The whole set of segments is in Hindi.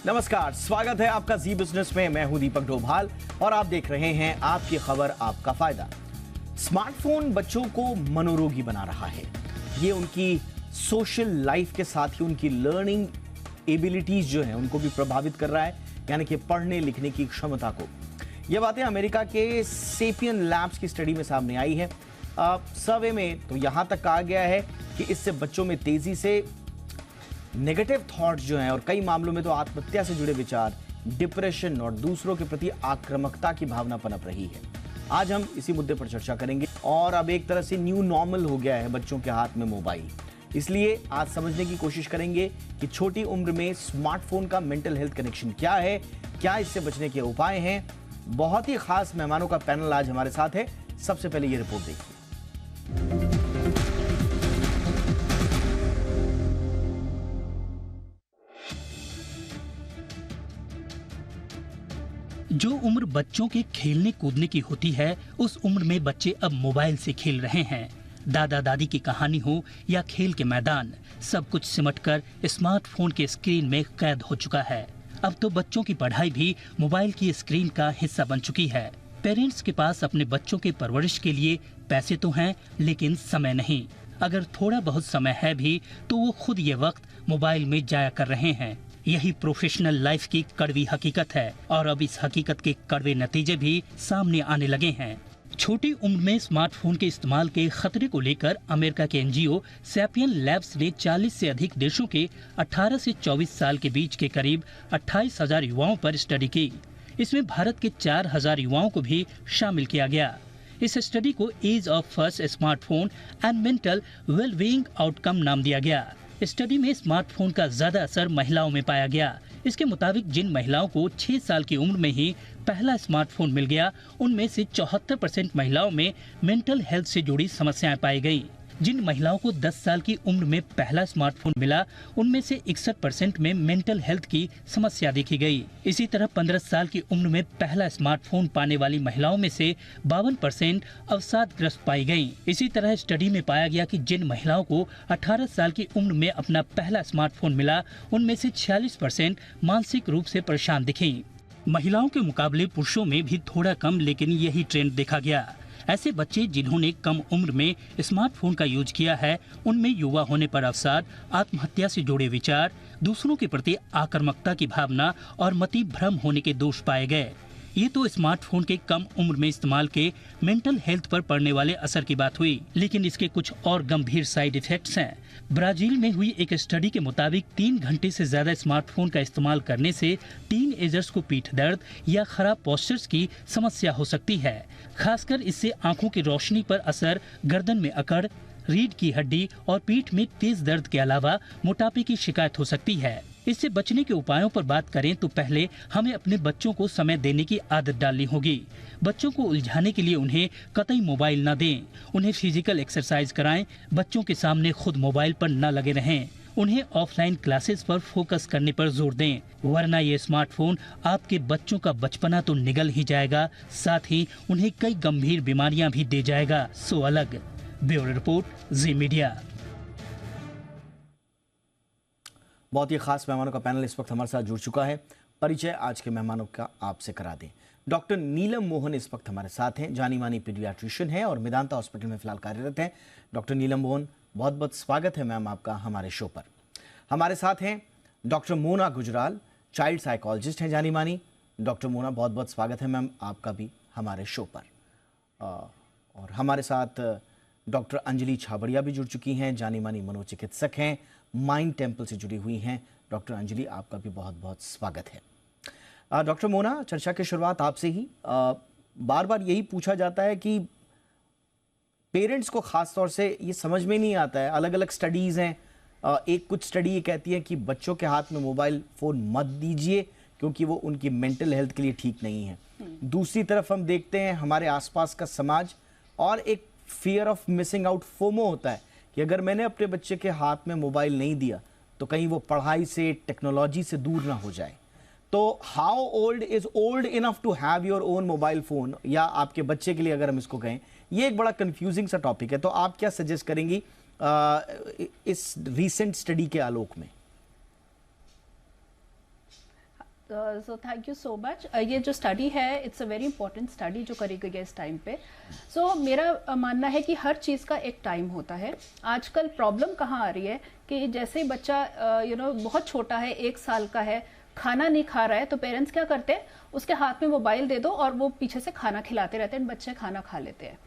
नमस्कार, स्वागत है आपका जी बिजनेस में। मैं हूं दीपक डोभाल और आप देख रहे हैं आपकी खबर आपका फायदा। स्मार्टफोन बच्चों को मनोरोगी बना रहा है। ये उनकी सोशल लाइफ के साथ ही उनकी लर्निंग एबिलिटीज जो हैं उनको भी प्रभावित कर रहा है, यानी कि पढ़ने लिखने की क्षमता को। ये बातें अमेरिका के सेपियन लैब्स की स्टडी में सामने आई है। सर्वे में तो यहां तक कहा गया है कि इससे बच्चों में तेजी से नेगेटिव थॉट्स जो हैं और कई मामलों में तो आत्महत्या से जुड़े विचार, डिप्रेशन और दूसरों के प्रति आक्रामकता की भावना पनप रही है। आज हम इसी मुद्दे पर चर्चा करेंगे। और अब एक तरह से न्यू नॉर्मल हो गया है बच्चों के हाथ में मोबाइल, इसलिए आज समझने की कोशिश करेंगे कि छोटी उम्र में स्मार्टफोन का मेंटल हेल्थ कनेक्शन क्या है, क्या इससे बचने के उपाय हैं। बहुत ही खास मेहमानों का पैनल आज हमारे साथ है। सबसे पहले ये रिपोर्ट देखिए। जो उम्र बच्चों के खेलने कूदने की होती है, उस उम्र में बच्चे अब मोबाइल से खेल रहे हैं। दादा दादी की कहानी हो या खेल के मैदान, सब कुछ सिमटकर स्मार्टफोन के स्क्रीन में कैद हो चुका है। अब तो बच्चों की पढ़ाई भी मोबाइल की स्क्रीन का हिस्सा बन चुकी है। पेरेंट्स के पास अपने बच्चों के परवरिश के लिए पैसे तो हैं, लेकिन समय नहीं। अगर थोड़ा बहुत समय है भी तो वो खुद ये वक्त मोबाइल में जाया कर रहे हैं। यही प्रोफेशनल लाइफ की कड़वी हकीकत है और अब इस हकीकत के कड़वे नतीजे भी सामने आने लगे हैं। छोटी उम्र में स्मार्टफोन के इस्तेमाल के खतरे को लेकर अमेरिका के एनजीओ सैपियन लैब्स ने 40 से अधिक देशों के 18 से 24 साल के बीच के करीब 28,000 युवाओं पर स्टडी की। इसमें भारत के 4,000 युवाओं को भी शामिल किया गया। इस स्टडी को age of first smartphone and mental wellbeing outcome नाम दिया गया। स्टडी में स्मार्टफोन का ज्यादा असर महिलाओं में पाया गया। इसके मुताबिक जिन महिलाओं को 6 साल की उम्र में ही पहला स्मार्टफोन मिल गया, उनमें से 74% महिलाओं में मेंटल हेल्थ से जुड़ी समस्याएं पाई गई। जिन महिलाओं को 10 साल की उम्र में पहला स्मार्टफोन मिला, उनमें से 61% में मेंटल हेल्थ की समस्या देखी गई। इसी तरह 15 साल की उम्र में पहला स्मार्टफोन पाने वाली महिलाओं में से 52% अवसादग्रस्त पाई गयी। इसी तरह स्टडी में पाया गया कि जिन महिलाओं को 18 साल की उम्र में अपना पहला स्मार्टफोन मिला, उनमें से 46% मानसिक रूप से परेशान दिखी। महिलाओं के मुकाबले पुरुषों में भी थोड़ा कम, लेकिन यही ट्रेंड देखा गया। ऐसे बच्चे जिन्होंने कम उम्र में स्मार्टफोन का यूज किया है, उनमें युवा होने पर अवसाद, आत्महत्या से जुड़े विचार, दूसरों के प्रति आक्रामकता की भावना और मति भ्रम होने के दोष पाए गए। ये तो स्मार्टफोन के कम उम्र में इस्तेमाल के मेंटल हेल्थ पर पड़ने वाले असर की बात हुई, लेकिन इसके कुछ और गंभीर साइड इफेक्ट्स हैं। ब्राजील में हुई एक स्टडी के मुताबिक 3 घंटे से ज्यादा स्मार्टफोन का इस्तेमाल करने से टीनएजर्स को पीठ दर्द या खराब पोस्चर्स की समस्या हो सकती है। खासकर इससे आंखों की रोशनी पर असर, गर्दन में अकड़, रीढ़ की हड्डी और पीठ में तेज दर्द के अलावा मोटापे की शिकायत हो सकती है। इससे बचने के उपायों पर बात करें तो पहले हमें अपने बच्चों को समय देने की आदत डालनी होगी। बच्चों को उलझाने के लिए उन्हें कतई मोबाइल न दें। उन्हें फिजिकल एक्सरसाइज कराएं। बच्चों के सामने खुद मोबाइल पर न लगे रहें। उन्हें ऑफलाइन क्लासेस पर फोकस करने पर जोर दें, वरना ये स्मार्टफोन आपके बच्चों का बचपना तो निगल ही जाएगा, साथ ही उन्हें कई गंभीर बीमारियां भी दे जाएगा। सो अलग। ब्यूरो रिपोर्ट, जी मीडिया। बहुत ही खास मेहमानों का पैनल इस वक्त हमारे साथ जुड़ चुका है। परिचय आज के मेहमानों का आपसे करा दें। डॉक्टर नीलम मोहन इस वक्त हमारे साथ हैं, जानी मानी पीडियाट्रिशियन हैं और मेदांता हॉस्पिटल में फिलहाल कार्यरत हैं। डॉक्टर नीलम मोहन, बहुत बहुत स्वागत है मैम आपका हमारे शो पर। हमारे साथ हैं doctor Mona Gujral, child psychologist हैं जानी मानी। डॉक्टर मोना, बहुत बहुत स्वागत है मैम आपका भी हमारे शो पर। और हमारे साथ डॉक्टर अंजलि छाबड़िया भी जुड़ चुकी हैं, जानी मानी मनोचिकित्सक हैं, माइंड टेम्पल से जुड़ी हुई हैं। डॉक्टर अंजलि, आपका भी बहुत बहुत स्वागत है। डॉक्टर मोना, चर्चा की शुरुआत आपसे ही। बार बार यही पूछा जाता है कि पेरेंट्स को खास तौर से ये समझ में नहीं आता है। अलग अलग स्टडीज़ हैं। एक कुछ स्टडी ये कहती है कि बच्चों के हाथ में मोबाइल फ़ोन मत दीजिए क्योंकि वो उनकी मेंटल हेल्थ के लिए ठीक नहीं है। दूसरी तरफ हम देखते हैं हमारे आसपास का समाज और एक fear of missing out, FOMO होता है कि अगर मैंने अपने बच्चे के हाथ में मोबाइल नहीं दिया तो कहीं वो पढ़ाई से, टेक्नोलॉजी से दूर ना हो जाए। तो how old is old enough to have your own mobile phone, या आपके बच्चे के लिए अगर हम इसको कहें, ये एक बड़ा कंफ्यूजिंग सा टॉपिक है। तो आप क्या सजेस्ट करेंगी इस रीसेंट स्टडी के आलोक में? So thank you so much. ये जो स्टडी है it's a very important study जो करी गई है इस टाइम पे। सो मेरा मानना है कि हर चीज़ का एक टाइम होता है। आजकल प्रॉब्लम कहाँ आ रही है कि जैसे ही बच्चा बहुत छोटा है, 1 साल का है, खाना नहीं खा रहा है, तो पेरेंट्स क्या करते हैं, उसके हाथ में मोबाइल दे दो और वो पीछे से खाना खिलाते रहते हैं, बच्चे खाना खा लेते हैं।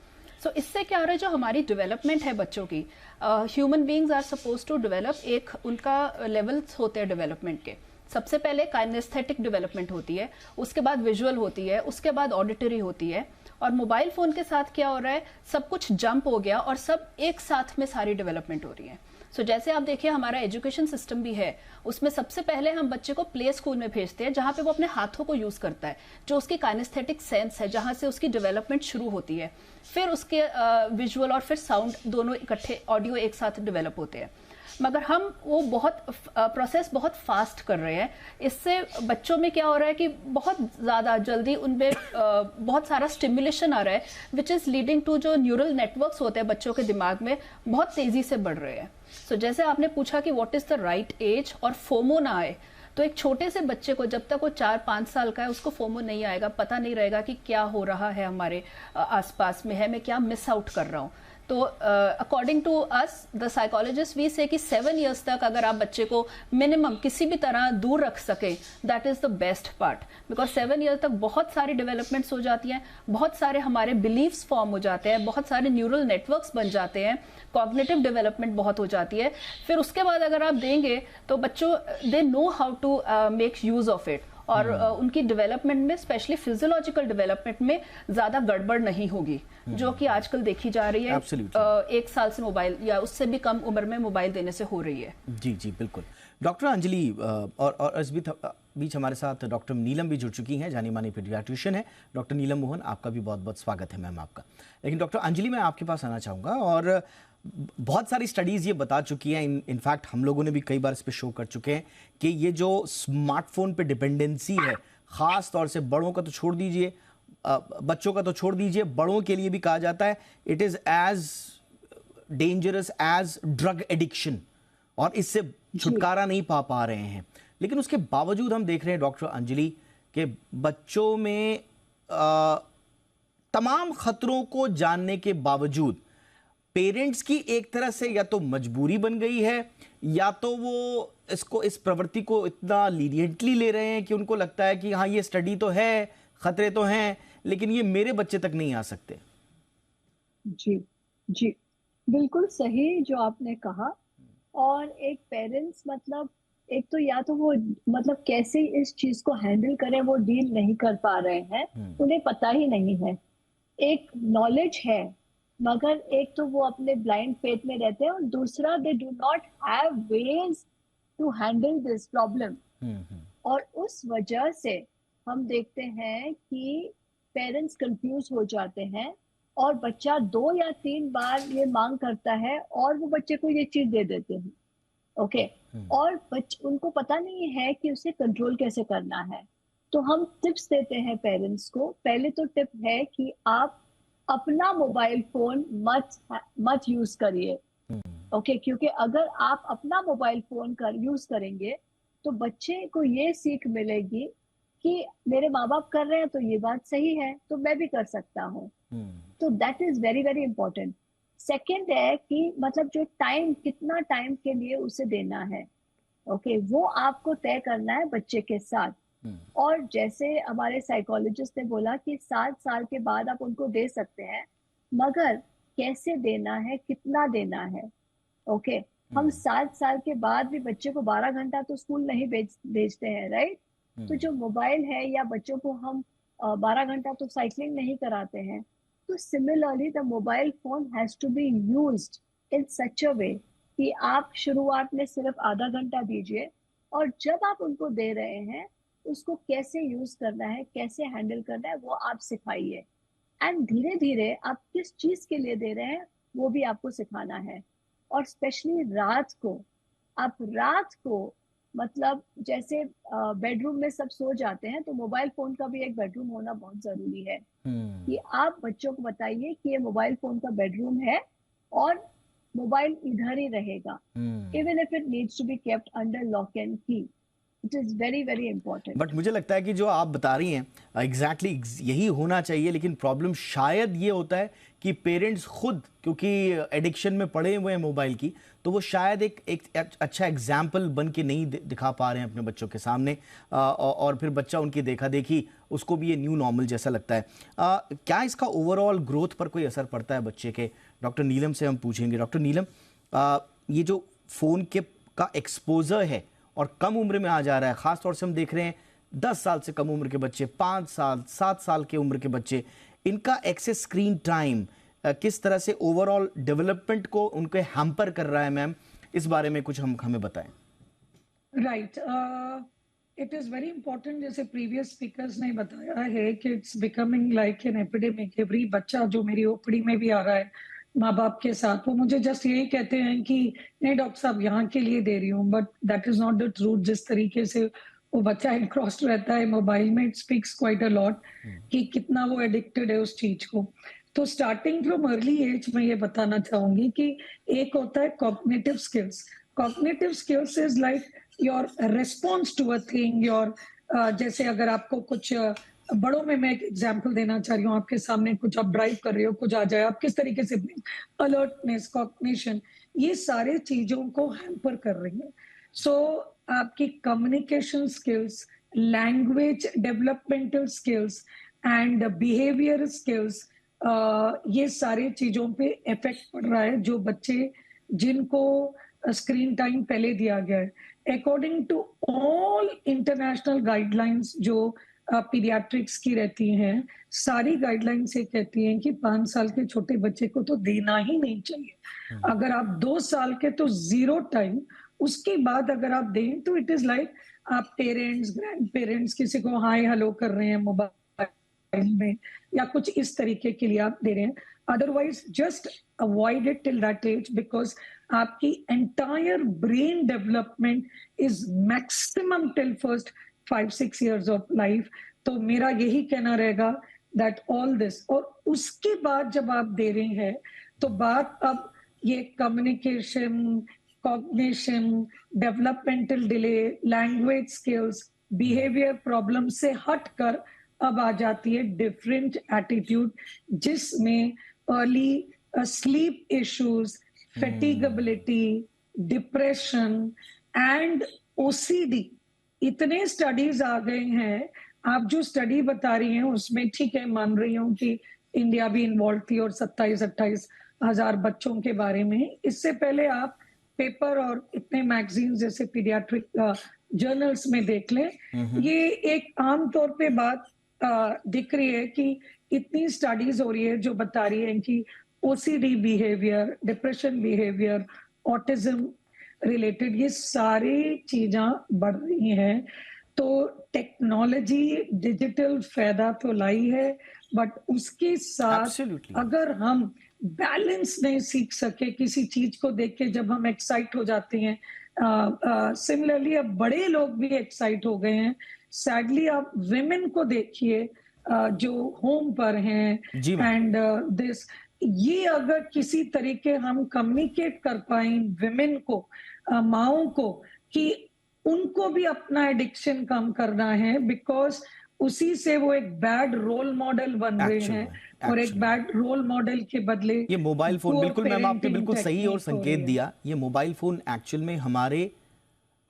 सो इससे क्या हो रहा है, जो हमारी डेवलपमेंट है बच्चों की, human beings are suppose to develop, एक उनका लेवल्स होते हैं डेवलपमेंट के। सबसे पहले काइनेस्थेटिक डेवलपमेंट होती है, उसके बाद विजुअल होती है, उसके बाद ऑडिटरी होती है। और मोबाइल फोन के साथ क्या हो रहा है, सब कुछ जंप हो गया और सब एक साथ में सारी डेवलपमेंट हो रही है। सो जैसे आप देखिए हमारा एजुकेशन सिस्टम भी है, उसमें सबसे पहले हम बच्चे को प्ले स्कूल में भेजते हैं जहां पे वो अपने हाथों को यूज करता है, जो उसकी काइनेस्थेटिक सेंस है, जहां से उसकी डेवलपमेंट शुरू होती है। फिर उसके विजुअल और फिर साउंड दोनों इकट्ठे, ऑडियो एक साथ डेवलप होते हैं। मगर हम वो बहुत प्रोसेस बहुत फास्ट कर रहे हैं। इससे बच्चों में क्या हो रहा है कि बहुत ज़्यादा जल्दी उनमें बहुत सारा स्टिमुलेशन आ रहा है, विच इज़ लीडिंग टू जो न्यूरल नेटवर्क्स होते हैं बच्चों के दिमाग में, बहुत तेज़ी से बढ़ रहे हैं। सो जैसे आपने पूछा कि what is the right age और फोमो ना आए, तो एक छोटे से बच्चे को जब तक वो 4-5 साल का है उसको फोमो नहीं आएगा, पता नहीं रहेगा कि क्या हो रहा है हमारे आसपास में है, मैं क्या मिस आउट कर रहा हूँ। तो according to us the psychologist we say कि 7 इयर्स तक अगर आप बच्चे को मिनिमम किसी भी तरह दूर रख सके, that is the best part. Because 7 year तक बहुत सारी डेवलपमेंट्स हो जाती हैं, बहुत सारे हमारे बिलीव्स फॉर्म हो जाते हैं, बहुत सारे न्यूरल नेटवर्क्स बन जाते हैं, कॉग्निटिव डेवलपमेंट बहुत हो जाती है। फिर उसके बाद अगर आप देंगे तो बच्चों they know how to make use of it, और उनकी डेवलपमेंट में, स्पेशली फिजियोलॉजिकल डेवलपमेंट में ज्यादा गड़बड़ नहीं होगी, जो कि आजकल देखी जा रही है। 1 साल से मोबाइल या उससे भी कम उम्र में मोबाइल देने से हो रही है। जी जी बिल्कुल। डॉक्टर अंजलि और इस बीच हमारे साथ डॉक्टर नीलम भी जुड़ चुकी हैं, जानी मानी पीडियाट्रिशियन है। डॉक्टर नीलम मोहन, आपका भी बहुत बहुत स्वागत है मैम आपका। लेकिन डॉक्टर अंजलि, मैं आपके पास आना चाहूँगा, और बहुत सारी स्टडीज़ ये बता चुकी हैं, इनफैक्ट हम लोगों ने भी कई बार इस पर शो कर चुके हैं कि ये जो स्मार्टफोन पे डिपेंडेंसी है, ख़ास तौर से बड़ों का तो छोड़ दीजिए, बच्चों का तो छोड़ दीजिए, बड़ों के लिए भी कहा जाता है it is as dangerous as drug addiction, और इससे छुटकारा नहीं पा रहे हैं। लेकिन उसके बावजूद हम देख रहे हैं डॉक्टर अंजलि कि बच्चों में तमाम खतरों को जानने के बावजूद पेरेंट्स की एक तरह से या तो मजबूरी बन गई है, या तो वो इस प्रवृत्ति को इतना लीनियंटली ले रहे हैं कि उनको लगता है कि हाँ ये स्टडी तो है, खतरे तो हैं, लेकिन ये मेरे बच्चे तक नहीं आ सकते। जी जी, बिल्कुल सही जो आपने कहा। और एक पेरेंट्स मतलब, एक तो या तो वो मतलब कैसे इस चीज को हैंडल करें वो डील नहीं कर पा रहे हैं, उन्हें पता ही नहीं है। एक नॉलेज है, मगर एक तो वो अपने ब्लाइंड फेथ में रहते हैं, और दूसरा they do not have ways to handle this problem. और उस वजह से हम देखते हैं कि पेरेंट्स कंफ्यूज हो जाते हैं, और बच्चा 2 या 3 बार ये मांग करता है और वो बच्चे को ये चीज दे देते हैं। ओके, और उनको पता नहीं है कि उसे कंट्रोल कैसे करना है। तो हम टिप्स देते हैं पेरेंट्स को। पहले तो टिप है कि आप अपना मोबाइल फोन मत यूज करिए। ओके, क्योंकि अगर आप अपना मोबाइल फोन यूज करेंगे तो बच्चे को ये सीख मिलेगी कि मेरे माँ बाप कर रहे हैं तो ये बात सही है, तो मैं भी कर सकता हूँ। तो that is very very important. Second है कि मतलब जो टाइम, कितना टाइम के लिए उसे देना है, ओके, वो आपको तय करना है बच्चे के साथ। और जैसे हमारे साइकोलॉजिस्ट ने बोला कि 7 साल के बाद आप उनको दे सकते हैं, मगर कैसे देना है, कितना देना है। ओके, हम 7 साल के बाद भी बच्चे को 12 घंटा तो स्कूल नहीं भेजते हैं, राइट। तो जो मोबाइल है, या बच्चों को हम 12 घंटा तो साइकिलिंग नहीं कराते हैं। तो similarly the mobile phone has to be used in such a way कि आप शुरुआत में सिर्फ आधा घंटा दीजिए, और जब आप उनको दे रहे हैं उसको कैसे यूज करना है, कैसे हैंडल करना है, वो आप सिखाइए। एंड धीरे धीरे आप किस चीज के लिए दे रहे हैं वो भी आपको सिखाना है। और स्पेशली रात को मतलब जैसे बेडरूम में सब सो जाते हैं, तो मोबाइल फोन का भी एक बेडरूम होना बहुत जरूरी है। कि आप बच्चों को बताइए कि ये मोबाइल फोन का बेडरूम है और मोबाइल इधर ही रहेगा, even if it needs to be kept under lock and key. It is very very important. But मुझे लगता है कि जो आप बता रही हैं एग्जैक्टली यही होना चाहिए, लेकिन प्रॉब्लम शायद ये होता है कि पेरेंट्स खुद क्योंकि एडिक्शन में पड़े हुए हैं मोबाइल की, तो वो शायद एक अच्छा एग्जाम्पल बन के नहीं दिखा पा रहे हैं अपने बच्चों के सामने, और फिर बच्चा उनकी देखा देखी उसको भी ये न्यू नॉर्मल जैसा लगता है। क्या इसका ओवरऑल ग्रोथ पर कोई असर पड़ता है बच्चे के? डॉक्टर नीलम से हम पूछेंगे। डॉक्टर नीलम, ये जो फ़ोन के का एक्सपोजर है और कम उम्र में आ जा रहा है, ख़ास तौर से हम देख रहे हैं 10 साल से कम उम्र के बच्चे, 5 साल 7 साल के उम्र के बच्चे, इनका एक्सेस स्क्रीन टाइम किस तरह से ओवरऑल डेवलपमेंट को उनके हैम्पर कर रहा है मैम, इस बारे में कुछ हमें बताएं। Right, it is very important. जैसे प्रीवियस स्पीकर्स ने बताया है कि it's becoming like an epidemic. Every बच्चा जो मेरी ओपीडी में भी आ रहा है माँ बाप के साथ, वो मुझे जस्ट यही कहते हैं कि नहीं डॉक्टर साहब यहाँ के लिए दे रही हूँ, but that is not the truth. जिस तरीके से वो बच्चा एनक्रॉस्ड रहता है मोबाइल में, it speaks quite a lot कि कितना वो एडिक्टेड है उस चीज को। तो स्टार्टिंग फ्रॉम अर्ली एज में ये बताना चाहूंगी कि एक होता है cognitive skills. Cognitive skills is like your response to a thing, your जैसे अगर आपको कुछ बड़ों में मैं एक एग्जांपल देना चाह रही हूँ, आपके सामने कुछ आप ड्राइव कर रहे हो, कुछ आ जाए, आप किस तरीके से अलर्टनेस, कॉग्निशन, ये सारे चीजों को हैम्पर कर रही है। सो आपकी communication skills, language developmental skills and behaviour skills, ये सारे चीजों पे इफेक्ट पड़ रहा है जो बच्चे जिनको स्क्रीन टाइम पहले दिया गया है। According to all international guidelines जो पीडियाट्रिक्स की रहती हैं, सारी गाइडलाइंस ये कहती हैं कि 5 साल के छोटे बच्चे को तो देना ही नहीं चाहिए। अगर आप 2 साल के तो 0 टाइम, उसके बाद अगर आप दें तो इट इज लाइक आप पेरेंट्स, ग्रैंड पेरेंट्स किसी को हाय हेलो कर रहे हैं मोबाइल में, या कुछ इस तरीके के लिए आप दे रहे हैं। Otherwise just avoid it till that age, because आपकी entire brain development is maximum till first 5-6 years of life। तो मेरा यही कहना रहेगा that all this, और उसके बाद जब आप दे रहे हैं तो बात अब ये communication, cognition, developmental delay, language skills, behaviour problem से हटकर अब आ जाती है डिफरेंट एटीट्यूड, जिसमें early sleep issues, fatigability, depression and OCD, इतने स्टडीज आ गए हैं। आप जो स्टडी बता रही हैं उसमें ठीक है, मान रही हूँ कि इंडिया भी इन्वॉल्व थी और 27-28 हजार बच्चों के बारे में। इससे पहले आप पेपर और इतने मैगजीन जैसे पीडियाट्रिक जर्नल्स में देख लें, ये एक आम तौर पे बात दिख रही है कि इतनी स्टडीज हो रही है जो बता रही है कि OCD behaviour, depression behaviour, autism related ये सारी चीजें बढ़ रही हैं। तो टेक्नोलॉजी, डिजिटल फायदा तो लाई है, बट उसके साथ Absolutely. अगर हम बैलेंस नहीं सीख सके किसी चीज को देख के, जब हम एक्साइट हो जाते हैं, सिमिलरली अब बड़े लोग भी एक्साइट हो गए हैं। सैडली आप विमेन को देखिए जो होम पर हैं, जी मैम। एंड दिस, ये अगर किसी तरीके हम कम्युनिकेट कर पाए विमेन को, माओं को, कि उनको भी अपना एडिक्शन कम करना है, बिकॉज उसी से वो एक बैड रोल मॉडल बन रहे Actually, हैं, और एक actually. बैड रोल मॉडल के बदले ये मोबाइल फोन, poor बिल्कुल मैम आपने parenting बिल्कुल सही और technique हो संकेत रही है। दिया। ये मोबाइल फोन एक्चुअल में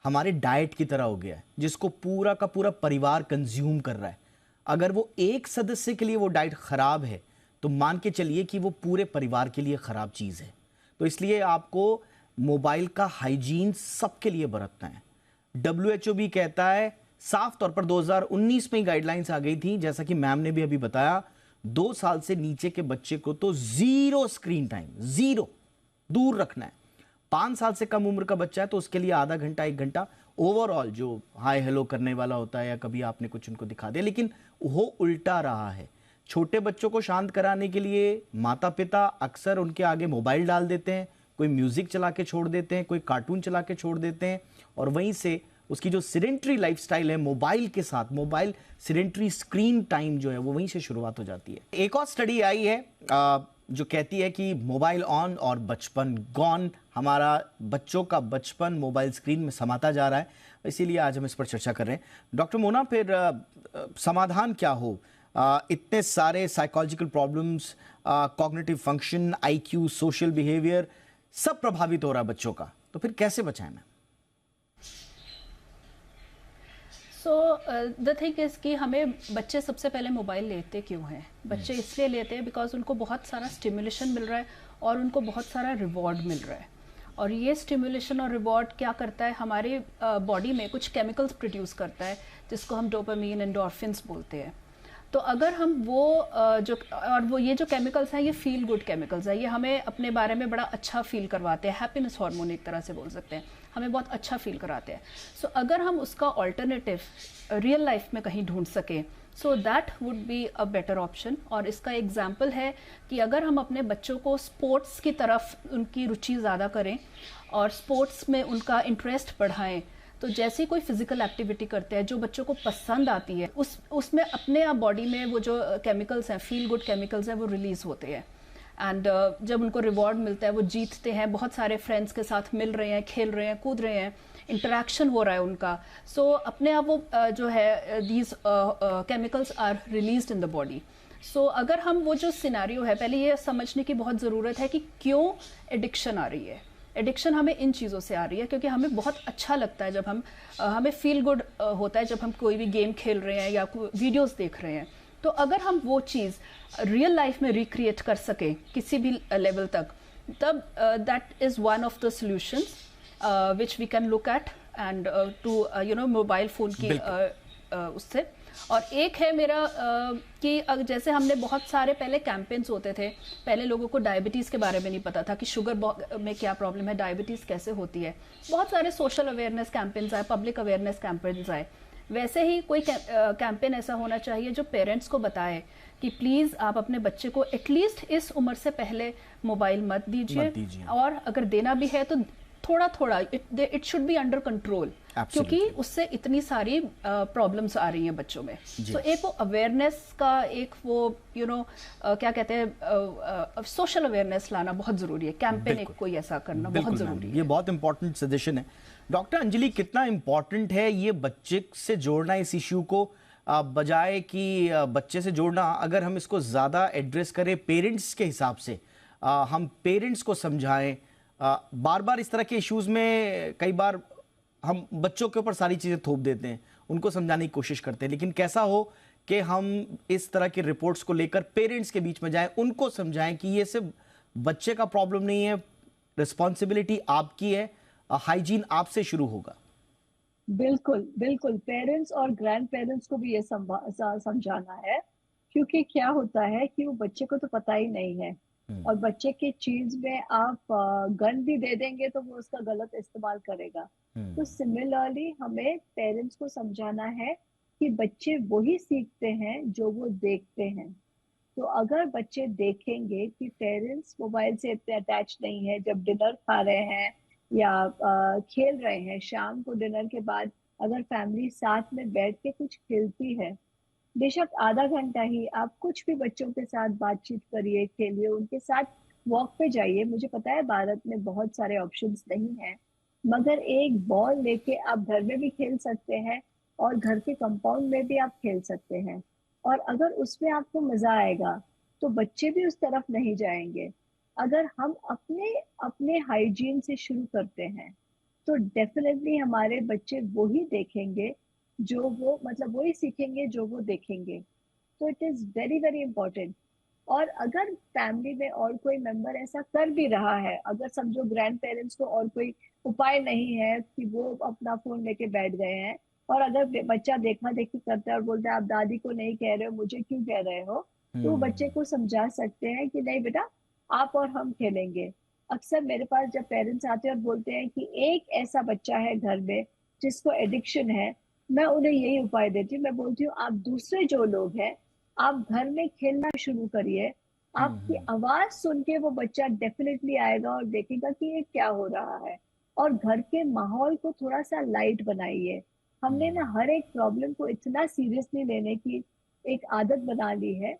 हमारे डाइट की तरह हो गया है, जिसको पूरा का पूरा परिवार कंज्यूम कर रहा है। अगर वो एक सदस्य के लिए वो डाइट खराब है, तो मान के चलिए कि वो पूरे परिवार के लिए खराब चीज़ है। तो इसलिए आपको मोबाइल का हाइजीन सबके लिए बरतना है। WHO भी कहता है साफ तौर पर, 2019 में ही गाइडलाइंस आ गई थी, जैसा कि मैम ने भी अभी बताया, 2 साल से नीचे के बच्चे को तो 0 स्क्रीन टाइम, 0 दूर रखना है। 5 साल से कम उम्र का बच्चा है तो उसके लिए आधा घंटा 1 घंटा ओवरऑल जो हाय हेलो करने वाला होता है, या कभी आपने कुछ उनको दिखा दिया, लेकिन वो उल्टा रहा है। छोटे बच्चों को शांत कराने के लिए माता पिता अक्सर उनके आगे मोबाइल डाल देते हैं, कोई म्यूजिक चला के छोड़ देते हैं, कोई कार्टून चला के छोड़ देते हैं, और वहीं से उसकी जो सिडेंट्री लाइफस्टाइल है मोबाइल के साथ, मोबाइल सिडेंट्री स्क्रीन टाइम जो है वो वहीं से शुरुआत हो जाती है। एक और स्टडी आई है जो कहती है कि मोबाइल ऑन और बचपन गॉन, हमारा बच्चों का बचपन मोबाइल स्क्रीन में समाता जा रहा है। इसीलिए आज हम इस पर चर्चा कर रहे हैं। डॉक्टर मोना, फिर समाधान क्या हो? इतने सारे psychological problems, cognitive function, IQ, social behaviour सब प्रभावित हो रहा है बच्चों का, तो फिर कैसे बचाएं ma'am? So the thing is कि हमें बच्चे सबसे पहले मोबाइल लेते क्यों हैं? बच्चे इसलिए लेते हैं बिकॉज उनको बहुत सारा स्टिमुलेशन मिल रहा है और उनको बहुत सारा रिवॉर्ड मिल रहा है। और ये स्टिमुलेशन और रिवॉर्ड क्या करता है, हमारे बॉडी में कुछ केमिकल्स प्रोड्यूस करता है जिसको हम डोपामीन, एंडोर्फिन्स बोलते हैं। तो अगर हम वो ये जो केमिकल्स हैं, ये फील गुड केमिकल्स हैं, ये हमें अपने बारे में बड़ा अच्छा फील करवाते हैं, हैप्पीनेस हार्मोन एक तरह से बोल सकते हैं, हमें बहुत अच्छा फील कराते हैं। सो अगर हम उसका ऑल्टरनेटिव रियल लाइफ में कहीं ढूंढ सकें, so that would be a better option. और इसका एग्जाम्पल है कि अगर हम अपने बच्चों को स्पोर्ट्स की तरफ उनकी रुचि ज़्यादा करें और स्पोर्ट्स में उनका इंटरेस्ट बढ़ाएं, तो जैसे कोई फिजिकल एक्टिविटी करते हैं जो बच्चों को पसंद आती है, उसमें अपने आप बॉडी में वो जो केमिकल्स हैं, फील गुड केमिकल्स हैं, वो रिलीज होते हैं। एंड जब उनको रिवॉर्ड मिलता है, वो जीतते हैं, बहुत सारे फ्रेंड्स के साथ मिल रहे हैं, खेल रहे हैं, कूद रहे हैं, इंटरेक्शन हो रहा है उनका। सो अपने आप वो जो है these chemicals are released in the body. So अगर हम वो जो सिनेरियो है, पहले ये समझने की बहुत ज़रूरत है कि क्यों एडिक्शन आ रही है। एडिक्शन हमें इन चीज़ों से आ रही है क्योंकि हमें बहुत अच्छा लगता है जब हमें फील गुड होता है जब हम कोई भी गेम खेल रहे हैं या वीडियोस देख रहे हैं। तो अगर हम वो चीज़ रियल लाइफ में रिक्रिएट कर सकें किसी भी लेवल तक, तब that is one of the solutions which we can look at and to mobile phone की उससे। और एक है मेरा कि जैसे हमने बहुत सारे पहले कैंपेन्स होते थे, पहले लोगों को डायबिटीज़ के बारे में नहीं पता था कि शुगर में क्या प्रॉब्लम है, डायबिटीज़ कैसे होती है। बहुत सारे सोशल अवेयरनेस कैंपेन्स आए, पब्लिक अवेयरनेस कैंपेन्स आए। वैसे ही कोई कैंपेन ऐसा होना चाहिए जो पेरेंट्स को बताए कि प्लीज़ आप अपने बच्चे को एटलीस्ट इस उम्र से पहले मोबाइल मत दीजिए, और अगर देना भी है तो थोड़ा थोड़ा, it should be under control, क्योंकि उससे इतनी सारी प्रॉब्लम्स आ रही हैं बच्चों में। तो एक वो अवेयरनेस का एक वो क्या कहते हैं, सोशल अवेयरनेस लाना बहुत जरूरी है। कैंपेन एक कोई ऐसा करना बहुत जरूरी है। ये बहुत इंपॉर्टेंट सजेशन है। डॉक्टर अंजलि, कितना इंपॉर्टेंट है ये बच्चे से जोड़ना इस इश्यू को, बजाय कि बच्चे से जोड़ना, अगर हम इसको ज़्यादा एड्रेस करें पेरेंट्स के हिसाब से, हम पेरेंट्स को समझाएं। बार बार इस तरह के इश्यूज़ में कई बार हम बच्चों के ऊपर सारी चीज़ें थोप देते हैं, उनको समझाने की कोशिश करते हैं, लेकिन कैसा हो कि हम इस तरह की रिपोर्ट्स को लेकर पेरेंट्स के बीच में जाएं, उनको समझाएं कि ये सिर्फ बच्चे का प्रॉब्लम नहीं है, रिस्पॉन्सिबिलिटी आपकी है, हाइजीन आपसे शुरू होगा। बिल्कुल बिल्कुल, पेरेंट्स और ग्रैंड पेरेंट्स को भी ये समझाना है, क्योंकि क्या होता है कि वो बच्चे को तो पता ही नहीं है, और बच्चे की चीज में आप गन भी दे देंगे तो वो उसका गलत इस्तेमाल करेगा। तो सिमिलरली हमें पेरेंट्स को समझाना है कि बच्चे वही सीखते हैं जो वो देखते हैं। तो अगर बच्चे देखेंगे कि पेरेंट्स मोबाइल से इतने अटैच नहीं है, जब डिनर खा रहे हैं या खेल रहे हैं, शाम को डिनर के बाद अगर फैमिली साथ में बैठ के कुछ खेलती है, बेशक आधा घंटा ही, आप कुछ भी बच्चों के साथ बातचीत करिए, खेलिए, उनके साथ वॉक पे जाइए। मुझे पता है भारत में बहुत सारे ऑप्शंस नहीं हैं, मगर एक बॉल लेके आप घर में भी खेल सकते हैं और घर के कंपाउंड में भी आप खेल सकते हैं, और अगर उसमें आपको मजा आएगा तो बच्चे भी उस तरफ नहीं जाएंगे। अगर हम अपने अपने हाइजीन से शुरू करते हैं तो डेफिनेटली हमारे बच्चे वही देखेंगे जो वो, मतलब वही सीखेंगे जो वो देखेंगे। तो it is very very important. और अगर फैमिली में और कोई मेंबर ऐसा कर भी रहा है, अगर समझो ग्रैंड पेरेंट्स को और कोई उपाय नहीं है कि वो अपना फोन लेके बैठ गए हैं, और अगर बच्चा देखा देखी करता है और बोलता है आप दादी को नहीं कह रहे हो, मुझे क्यों कह रहे हो, तो बच्चे को समझा सकते हैं कि नहीं बेटा, आप और हम खेलेंगे। अक्सर मेरे पास जब पेरेंट्स आते हैं और बोलते हैं कि एक ऐसा बच्चा है घर में जिसको एडिक्शन है, मैं उन्हें यही उपाय देती हूँ। मैं बोलती हूँ आप दूसरे जो लोग हैं, आप घर में खेलना शुरू करिए, आपकी आवाज सुन के वो बच्चा डेफिनेटली आएगा और देखेगा कि ये क्या हो रहा है। और घर के माहौल को थोड़ा सा लाइट बनाइए। हमने ना हर एक प्रॉब्लम को इतना सीरियसली लेने की एक आदत बना ली है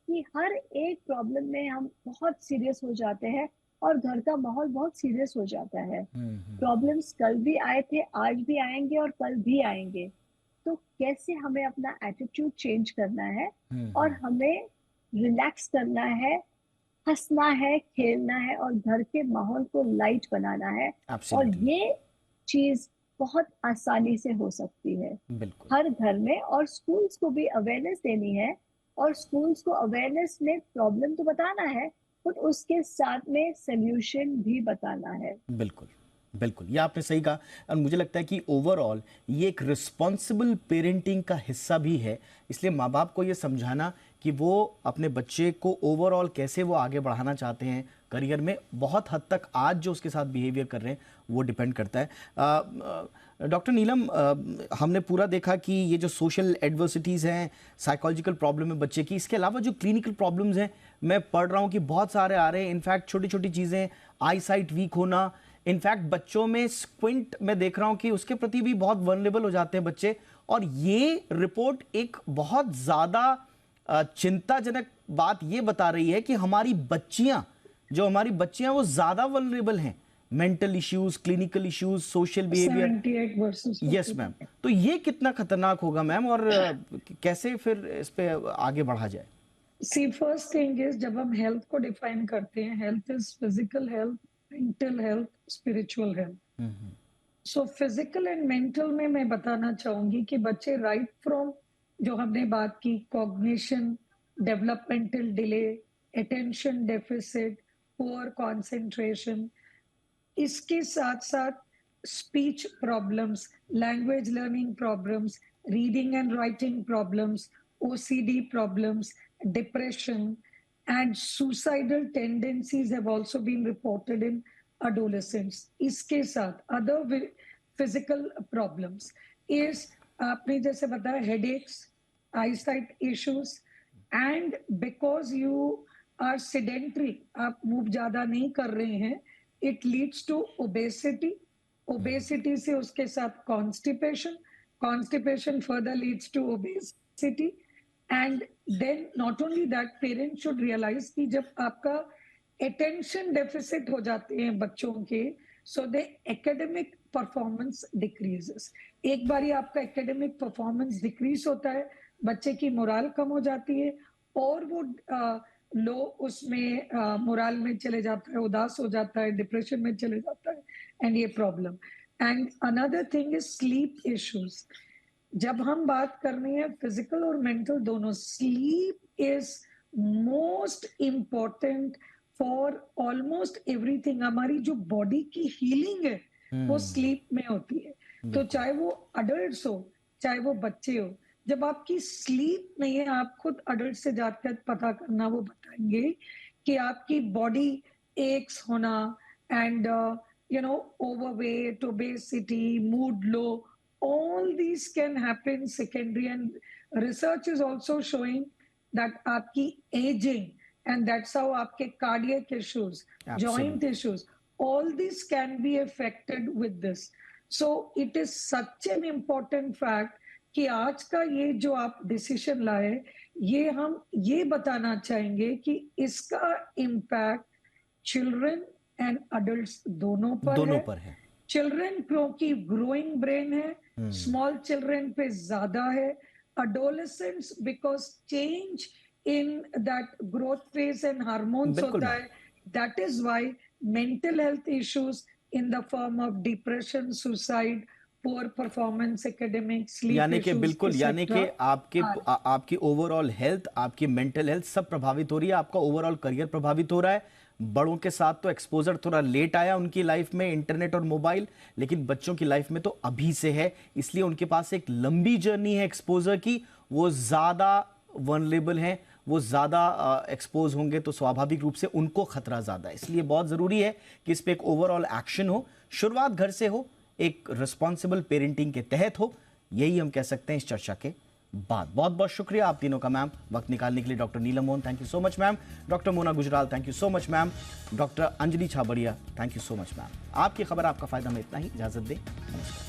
कि हर एक प्रॉब्लम में हम बहुत सीरियस हो जाते हैं, और घर का माहौल बहुत सीरियस हो जाता है। हम्म। प्रॉब्लम्स कल भी आए थे, आज भी आएंगे और कल भी आएंगे। तो कैसे हमें अपना एटीट्यूड चेंज करना है और हमें रिलैक्स करना है, हंसना है, खेलना है और घर के माहौल को लाइट बनाना है। और एब्सोल्युटली। ये चीज बहुत आसानी से हो सकती है बिल्कुल। हर घर में। और स्कूल्स को भी अवेयरनेस देनी है और स्कूल्स को अवेयरनेस में प्रॉब्लम तो बताना है, बट उसके साथ में सोल्यूशन भी बताना है। बिल्कुल। बिल्कुल, ये आपने सही कहा। और मुझे लगता है कि ओवरऑल ये एक रिस्पॉन्सिबल पेरेंटिंग का हिस्सा भी है। इसलिए माँ बाप को ये समझाना कि वो अपने बच्चे को ओवरऑल कैसे वो आगे बढ़ाना चाहते हैं करियर में, बहुत हद तक आज जो उसके साथ बिहेवियर कर रहे हैं वो डिपेंड करता है। डॉक्टर नीलम, हमने पूरा देखा कि ये जो सोशल एडवर्सिटीज़ हैं, साइकोलॉजिकल प्रॉब्लम है बच्चे की, इसके अलावा जो क्लिनिकल प्रॉब्लम्स हैं मैं पढ़ रहा हूँ कि बहुत सारे आ रहे हैं। इनफैक्ट छोटी छोटी चीज़ें, आई साइट वीक होना, इनफैक्ट बच्चों में स्क्विंट मैं देख रहा हूं कि उसके प्रति भी बहुत वनरेबल हो जाते हैं बच्चे। और ये रिपोर्ट एक बहुत ज्यादा चिंताजनक बात ये बता रही है कि हमारी बच्चियां वो ज्यादा वनरेबल हैं, mental issues, clinical issues, social behaviour. 78 versus yes ma'am, तो ये कितना खतरनाक होगा मैम, और कैसे फिर इस पे आगे बढ़ा जाए? सी फर्स्ट थिंग इज, जब हम हेल्थ को डिफाइन करते हैं, health is physical health, mental health, spiritual health. So physical and mental में मैं बताना चाहूंगी कि बच्चे राइट फ्रॉम, जो हमने बात की, cognition, developmental delay, attention deficit, poor concentration, इसके साथ साथ speech problems, language learning problems, reading and writing problems, OCD problems, depression, and suicidal tendencies have also been reported in adolescents. इसके साथ other physical problems is, आपने जैसे बताया, headaches, eyesight issues, and because you are sedentary, आप मूव ज्यादा नहीं कर रहे हैं, it leads to obesity. Obesity से उसके साथ constipation. Constipation further leads to obesity. And then not only that, parents should realize कि जब आपका attention deficit हो जाते हैं बच्चों के, so the academic performance decreases. एक बारी आपका academic performance decrease होता है, बच्चे की मोरल कम हो जाती है और वो लो उसमें मोरल में चले जाता है, उदास हो जाता है, डिप्रेशन में चले जाता है, and ये problem. And another thing is sleep issues. जब हम बात करनी है फिजिकल और मेंटल दोनों, sleep is most important for almost everything. हमारी जो बॉडी की हीलिंग है वो स्लीप में होती है। तो चाहे वो अडल्ट्स हो, चाहे वो बच्चे हो, जब आपकी स्लीप नहीं है, आप खुद अडल्ट से जाकर पता करना, वो बताएंगे कि आपकी बॉडी एक्स होना and overweight, obesity, mood low, all these can happen secondary, and research is also showing that आपकी aging, and that's how आपके cardiac issues, joint issues, all these can be affected with this. So it is such an important fact कि आज का ये जो आप डिसीजन लाए, ये हम ये बताना चाहेंगे कि इसका इम्पैक्ट चिल्ड्रन एंड अडल्ट्स दोनों पर है। चिल्ड्रन क्योंकि ग्रोइंग ब्रेन है, स्मॉल चिल्ड्रन पे ज्यादा है, adolescents because change in that growth phase and hormones होता है, that is why mental health issues in the form of depression, suicide, poor performance, academic, sleep, यानी कि बिल्कुल, यानी कि आपकी ओवरऑल हेल्थ, आपकी मेंटल हेल्थ सब प्रभावित हो रही है, आपका ओवरऑल करियर प्रभावित हो रहा है। बड़ों के साथ तो एक्सपोजर थोड़ा लेट आया उनकी लाइफ में, इंटरनेट और मोबाइल, लेकिन बच्चों की लाइफ में तो अभी से है, इसलिए उनके पास एक लंबी जर्नी है एक्सपोजर की, वो ज़्यादा वनरेबल हैं, वो ज़्यादा एक्सपोज होंगे, तो स्वाभाविक रूप से उनको खतरा ज़्यादा है। इसलिए बहुत ज़रूरी है कि इस पर एक ओवरऑल एक्शन हो, शुरुआत घर से हो, एक रिस्पॉन्सिबल पेरेंटिंग के तहत हो, यही हम कह सकते हैं इस चर्चा के बाद। बहुत बहुत शुक्रिया आप तीनों का मैम, वक्त निकालने के लिए। Doctor Neelam Mohan, thank you so much ma'am. Doctor Mona Gujral, thank you so much ma'am. Doctor Anjali Chhabria, thank you so much ma'am. आपकी खबर, आपका फायदा में इतना ही, इजाजत दें, नमस्कार।